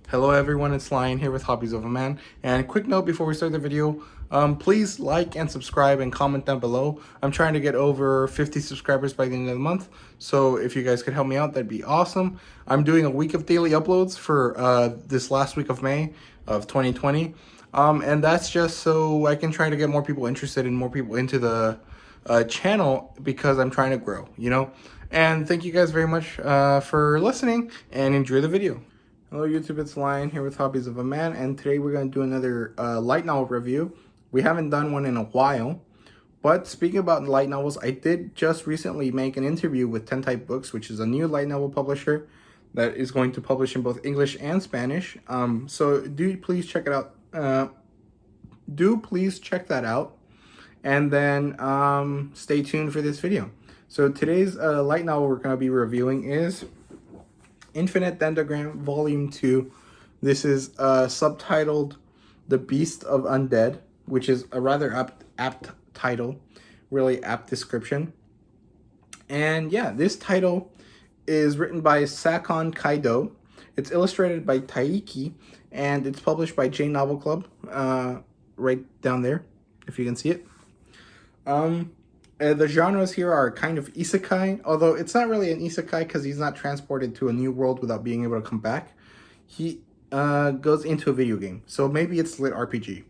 Hello everyone, it's Lion here with Hobbies of a Man. And quick note before we start the video, please like and subscribe and comment down below. I'm trying to get over 50 subscribers by the end of the month, so if you guys could help me out, that'd be awesome. I'm doing a week of daily uploads for this last week of May of 2020, and that's just so I can try to get more people interested and more people into the channel because I'm trying to grow, you know? And thank you guys very much for listening and enjoy the video. Hello YouTube, it's Lion here with Hobbies of a Man, and today we're going to do another light novel review. We haven't done one in a while, but speaking about light novels, I did just recently make an interview with 10 Type Books, which is a new light novel publisher that is going to publish in both English and Spanish. So do please check it out. Do please check that out, and then stay tuned for this video. So today's light novel we're going to be reviewing is Infinite Dendrogram Volume 2. This is subtitled The Beast of Undead, which is a rather apt title, really apt description. And yeah, this title is written by Sakon Kaido. It's illustrated by Taiki, and it's published by J Novel Club, right down there, if you can see it. The genres here are kind of isekai, although it's not really an isekai because he's not transported to a new world without being able to come back. He goes into a video game, so maybe it's lit RPG.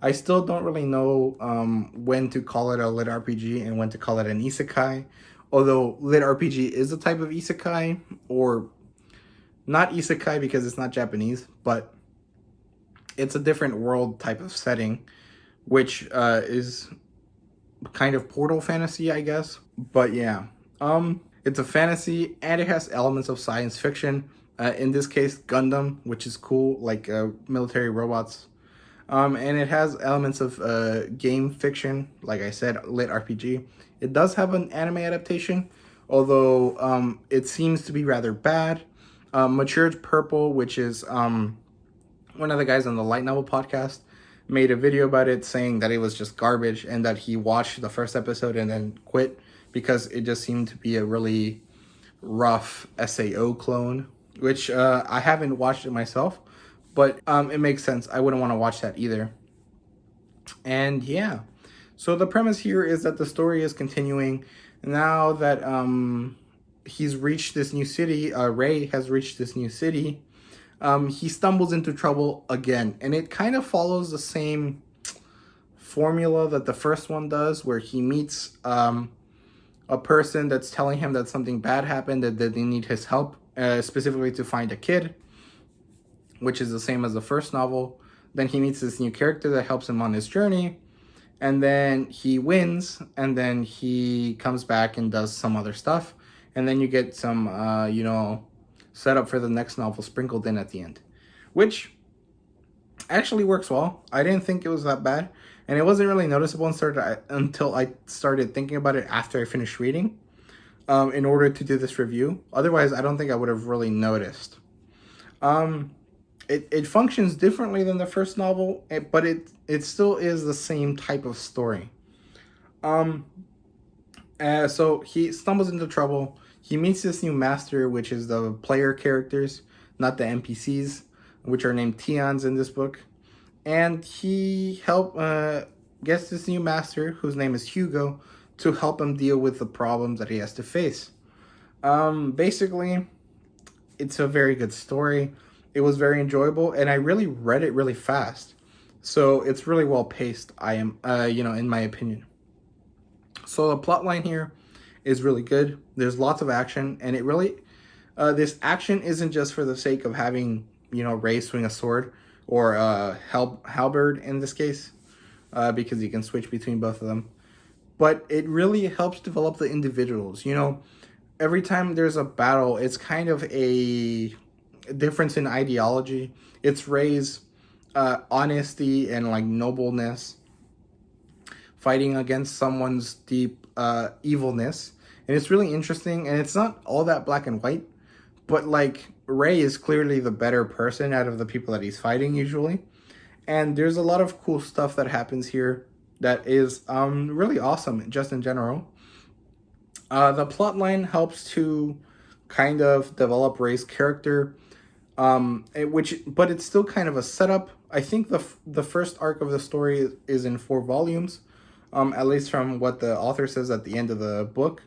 I still don't really know when to call it a lit RPG and when to call it an isekai, although lit RPG is a type of isekai, or not isekai because it's not Japanese, but it's a different world type of setting, which is kind of portal fantasy, I guess. But yeah, it's a fantasy and it has elements of science fiction. In this case, Gundam, which is cool, like military robots. And it has elements of game fiction, like I said, lit RPG. It does have an anime adaptation, although it seems to be rather bad. Matured Purple, which is one of the guys on the Light Novel podcast, made a video about it saying that it was just garbage and that he watched the first episode and then quit because it just seemed to be a really rough SAO clone, which I haven't watched it myself, but it makes sense. I wouldn't want to watch that either. And yeah, so the premise here is that the story is continuing now that he's reached this new city. Ray has reached this new city. He stumbles into trouble again, and it kind of follows the same formula that the first one does, where he meets a person that's telling him that something bad happened, that they need his help, specifically to find a kid, which is the same as the first novel. Then he meets this new character that helps him on his journey, and then he wins, and then he comes back and does some other stuff, and then you get some, set up for the next novel sprinkled in at the end, which actually works well. I didn't think it was that bad, and it wasn't really noticeable until I started thinking about it after I finished reading, in order to do this review. Otherwise, I don't think I would have really noticed. It functions differently than the first novel, but it still is the same type of story. So he stumbles into trouble. He meets this new master, which is the player characters, not the NPCs, which are named Tians in this book. And he gets this new master, whose name is Hugo, to help him deal with the problems that he has to face. Basically, it's a very good story. It was very enjoyable, and I really read it really fast. So it's really well paced, in my opinion. So the plotline here is really good. There's lots of action, and it really, this action isn't just for the sake of having, Ray swing a sword, or halberd in this case, because you can switch between both of them. But it really helps develop the individuals. Every time there's a battle, it's kind of a difference in ideology. It's Ray's honesty and nobleness fighting against someone's deep evilness. And it's really interesting, and it's not all that black and white, but Ray is clearly the better person out of the people that he's fighting usually. And there's a lot of cool stuff that happens here that is really awesome just in general. The plotline helps to kind of develop Ray's character. But it's still kind of a setup. I think the first arc of the story is in 4 volumes, at least from what the author says at the end of the book.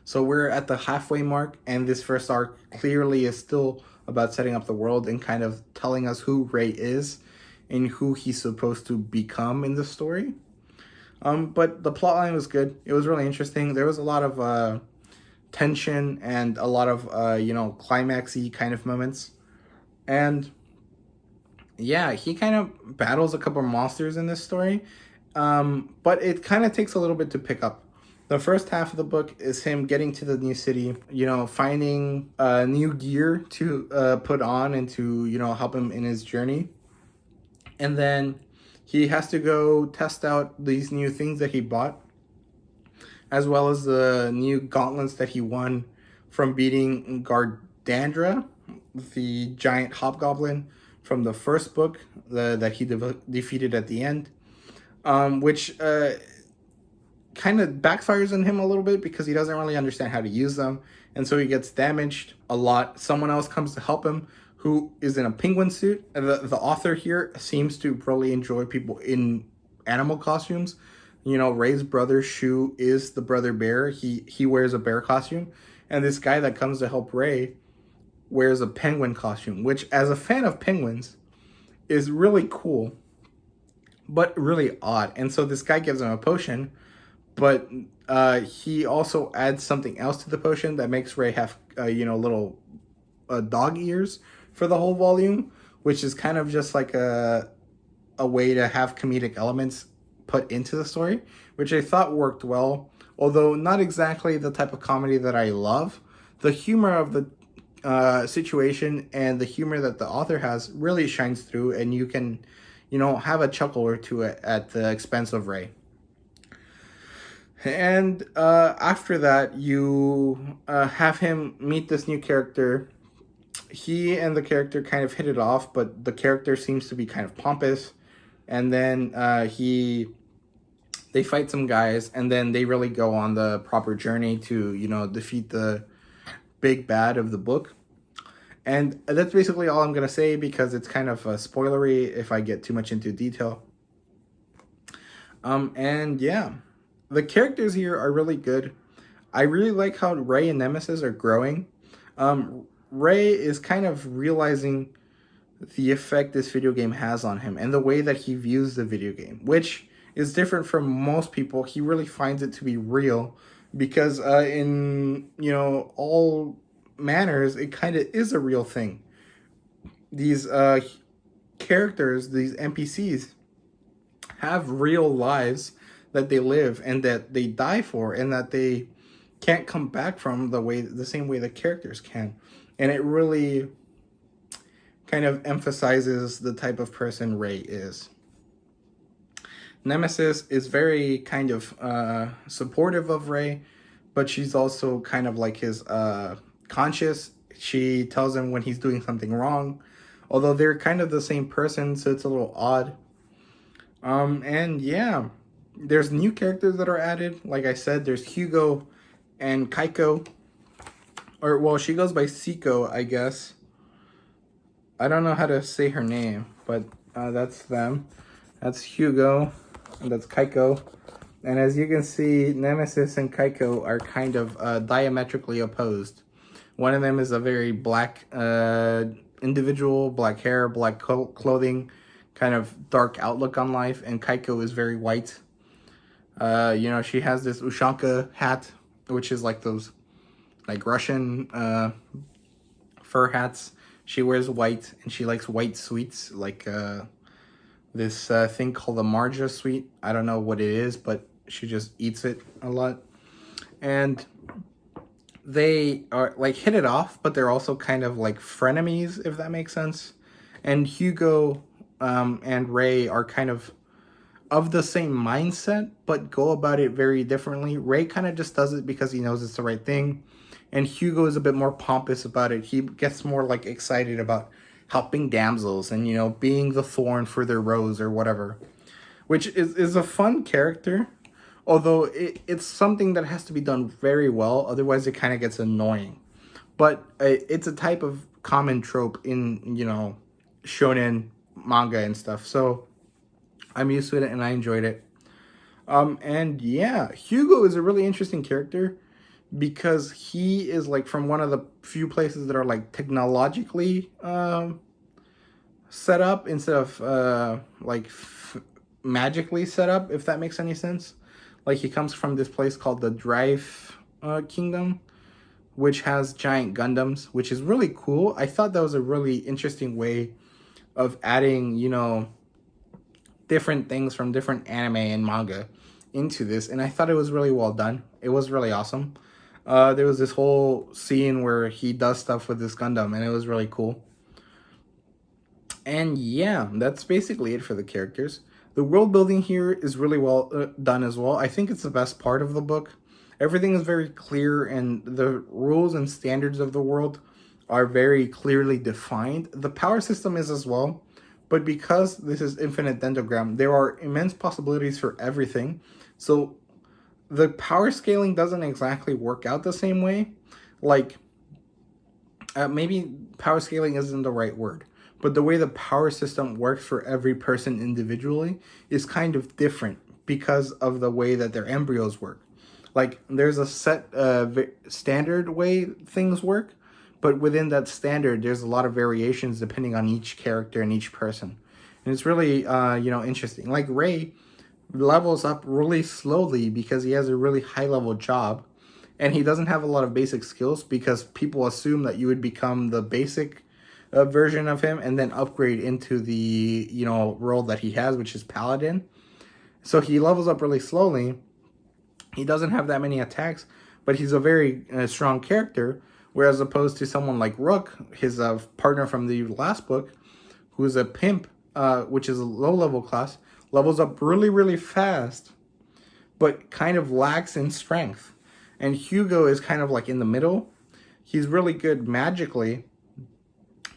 So we're at the halfway mark, and this first arc clearly is still about setting up the world and kind of telling us who Ray is and who he's supposed to become in the story. But the plotline was good. It was really interesting. There was a lot of tension and a lot of climaxy kind of moments. And yeah, he kind of battles a couple of monsters in this story, but it kind of takes a little bit to pick up. The first half of the book is him getting to the new city, finding new gear to put on and to help him in his journey. And then he has to go test out these new things that he bought, as well as the new gauntlets that he won from beating Dendrogram, the giant hobgoblin from the first book that he defeated at the end, which kind of backfires on him a little bit because he doesn't really understand how to use them, and so he gets damaged a lot. Someone else comes to help him who is in a penguin suit. The author here seems to really enjoy people in animal costumes. Ray's brother Shu is the brother bear. He wears a bear costume, and this guy that comes to help Ray wears a penguin costume, which, as a fan of penguins, is really cool, but really odd. And so this guy gives him a potion, but he also adds something else to the potion that makes Ray have little dog ears for the whole volume, which is kind of just like a way to have comedic elements put into the story, which I thought worked well, although not exactly the type of comedy that I love. The humor of the situation and the humor that the author has really shines through, and you can have a chuckle or two at the expense of Ray. And after that, you have him meet this new character. He and the character kind of hit it off, but the character seems to be kind of pompous. And then they fight some guys, and then they really go on the proper journey to, defeat the big bad of the book. And that's basically all I'm going to say, because it's kind of spoilery if I get too much into detail. And yeah, the characters here are really good. I really like how Ray and Nemesis are growing. Ray is kind of realizing the effect this video game has on him and the way that he views the video game, which is different from most people. He really finds it to be real because in all manners, it kind of is a real thing. These characters, these NPCs, have real lives that they live and that they die for, and that they can't come back from the same way the characters can. And it really kind of emphasizes the type of person Ray is. Nemesis is very kind of supportive of Ray, but she's also kind of like his conscious. She tells him when he's doing something wrong, although they're kind of the same person, so it's a little odd. And yeah, there's new characters that are added. Like I said, there's Hugo and Kaiko. Or, well, she goes by Siko, I guess. I don't know how to say her name, but that's them. That's Hugo, and that's Kaiko. And as you can see, Nemesis and Kaiko are kind of diametrically opposed. One of them is a very black individual, black hair, black clothing, kind of dark outlook on life, and Kaiko is very white. She has this Ushanka hat, which is like those like Russian fur hats. She wears white, and she likes white sweets, like this thing called the Marja sweet. I don't know what it is, but she just eats it a lot. And they are like hit it off, but they're also kind of like frenemies, if that makes sense. And Hugo and Ray are kind of the same mindset, but go about it very differently. Ray kind of just does it because he knows it's the right thing. And Hugo is a bit more pompous about it. He gets more like excited about helping damsels and, being the thorn for their rose or whatever. Which is a fun character. Although it's something that has to be done very well. Otherwise it kind of gets annoying. But it's a type of common trope in, you know, shonen manga and stuff. So I'm used to it and I enjoyed it. And yeah, Hugo is a really interesting character because he is like from one of the few places that are like technologically set up instead of magically set up, if that makes any sense. Like he comes from this place called the Drive Kingdom, which has giant Gundams, which is really cool. I thought that was a really interesting way of adding, you know, different things from different anime and manga into this, and I thought it was really well done. It was really awesome. There was this whole scene where he does stuff with this Gundam, and it was really cool. And yeah, that's basically it for the characters. The world building here is really well done as well. I think it's the best part of the book. Everything is very clear, and the rules and standards of the world are very clearly defined. The power system is as well, but because this is infinite Dendrogram, there are immense possibilities for everything. So the power scaling doesn't exactly work out the same way. Like, maybe power scaling isn't the right word, but the way the power system works for every person individually is kind of different because of the way that their embryos work. Like, there's a set standard way things work, but within that standard, there's a lot of variations depending on each character and each person. And it's really, you know, interesting. Like, Ray levels up really slowly because he has a really high-level job, and he doesn't have a lot of basic skills because people assume that you would become the basic version of him and then upgrade into the, you know, role that he has, which is Paladin. So he levels up really slowly. He doesn't have that many attacks, but he's a very strong character, whereas opposed to someone like Rook, his partner from the last book, who's a pimp, which is a low-level class, levels up really, really fast, but kind of lacks in strength. And Hugo is kind of like in the middle. He's really good magically,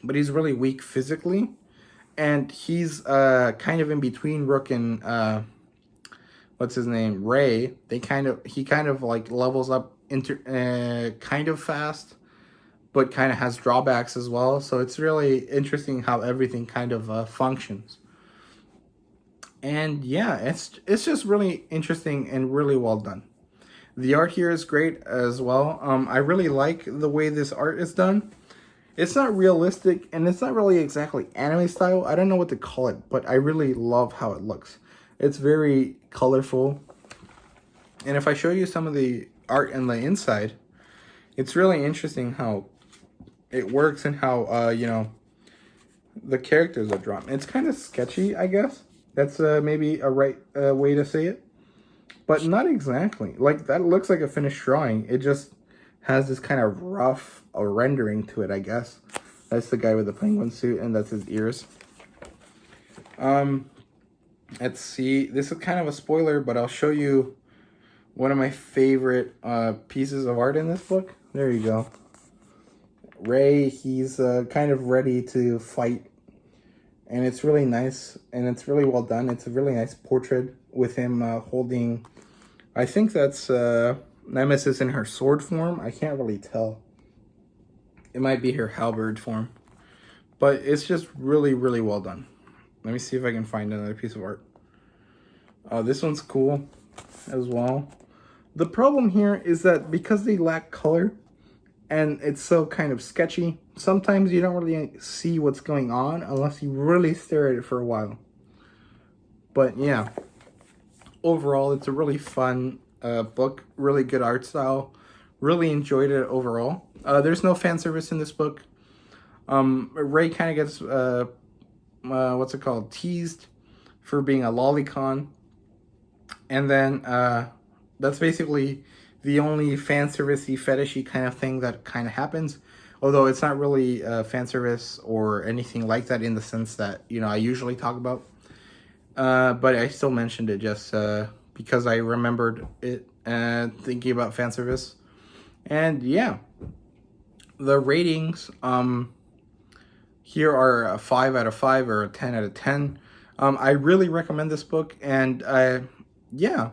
but he's really weak physically. And he's kind of in between Rook and what's his name, Ray. He kind of like levels up kind of fast, but kind of has drawbacks as well. So it's really interesting how everything kind of functions. And yeah, it's just really interesting and really well done. The art here is great as well. I really like the way this art is done. It's not realistic, and it's not really exactly anime style. I don't know what to call it, but I really love how it looks. It's very colorful. And if I show you some of the art on the inside, it's really interesting how it works and how, you know, the characters are drawn. It's kind of sketchy, I guess. That's maybe a right way to say it. But not exactly. Like, that looks like a finished drawing. It just has this kind of rough rendering to it, I guess. That's the guy with the penguin suit, and that's his ears. Let's see. This is kind of a spoiler, but I'll show you one of my favorite pieces of art in this book. There you go. Ray, he's kind of ready to fight. And it's really nice, and it's really well done. It's a really nice portrait with him holding, I think that's Nemesis in her sword form. I can't really tell. It might be her halberd form. But it's just really, really well done. Let me see if I can find another piece of art. This one's cool as well. The problem here is that because they lack color and it's so kind of sketchy, sometimes you don't really see what's going on unless you really stare at it for a while. But yeah, overall, it's a really fun book. Really good art style. Really enjoyed it overall. There's no fan service in this book. Ray kind of gets, what's it called, teased for being a lolicon. And then that's basically the only fan servicey, fetishy kind of thing that kind of happens. Although it's not really fan service or anything like that in the sense that, you know, I usually talk about. But I still mentioned it just because I remembered it thinking about fan service. And yeah, the ratings here are a 5 out of 5 or a 10 out of 10. I really recommend this book, and yeah,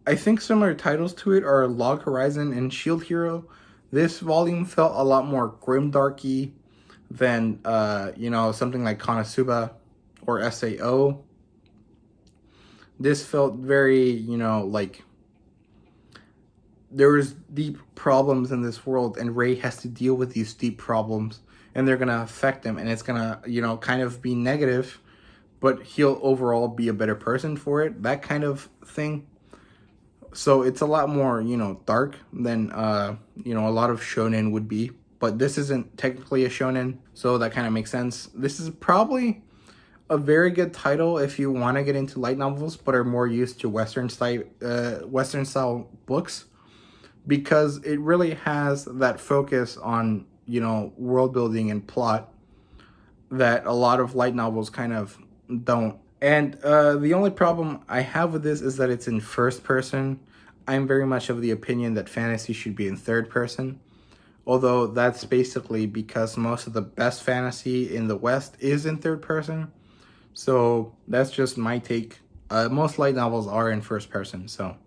I think similar titles to it are Log Horizon and Shield Hero. This volume felt a lot more grimdarky than, you know, something like Konosuba or SAO. This felt very, you know, like there was deep problems in this world, and Ray has to deal with these deep problems, and they're gonna affect him, and it's gonna, you know, kind of be negative, but he'll overall be a better person for it, that kind of thing. So it's a lot more, you know, dark than, you know, a lot of shonen would be. But this isn't technically a shonen, so that kind of makes sense. This is probably a very good title if you want to get into light novels, but are more used to Western style books, because it really has that focus on, you know, world building and plot that a lot of light novels kind of don't. And the only problem I have with this is that it's in first person. I'm very much of the opinion that fantasy should be in third person, although that's basically because most of the best fantasy in the West is in third person. So that's just my take. Most light novels are in first person, so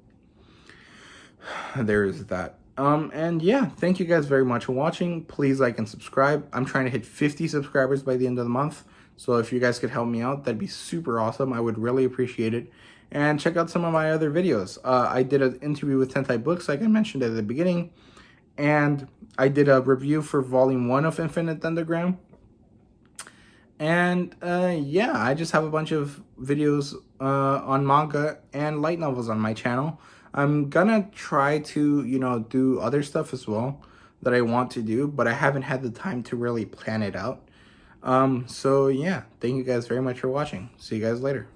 there is that. And yeah, thank you guys very much for watching. Please like and subscribe. I'm trying to hit 50 subscribers by the end of the month. So if you guys could help me out, that'd be super awesome. I would really appreciate it. And check out some of my other videos. I did an interview with Tentai Books, like I mentioned at the beginning. And I did a review for Volume 1 of Infinite Dendrogram. And yeah, I just have a bunch of videos on manga and light novels on my channel. I'm gonna try to, you know, do other stuff as well that I want to do, but I haven't had the time to really plan it out. So yeah, thank you guys very much for watching. See you guys later.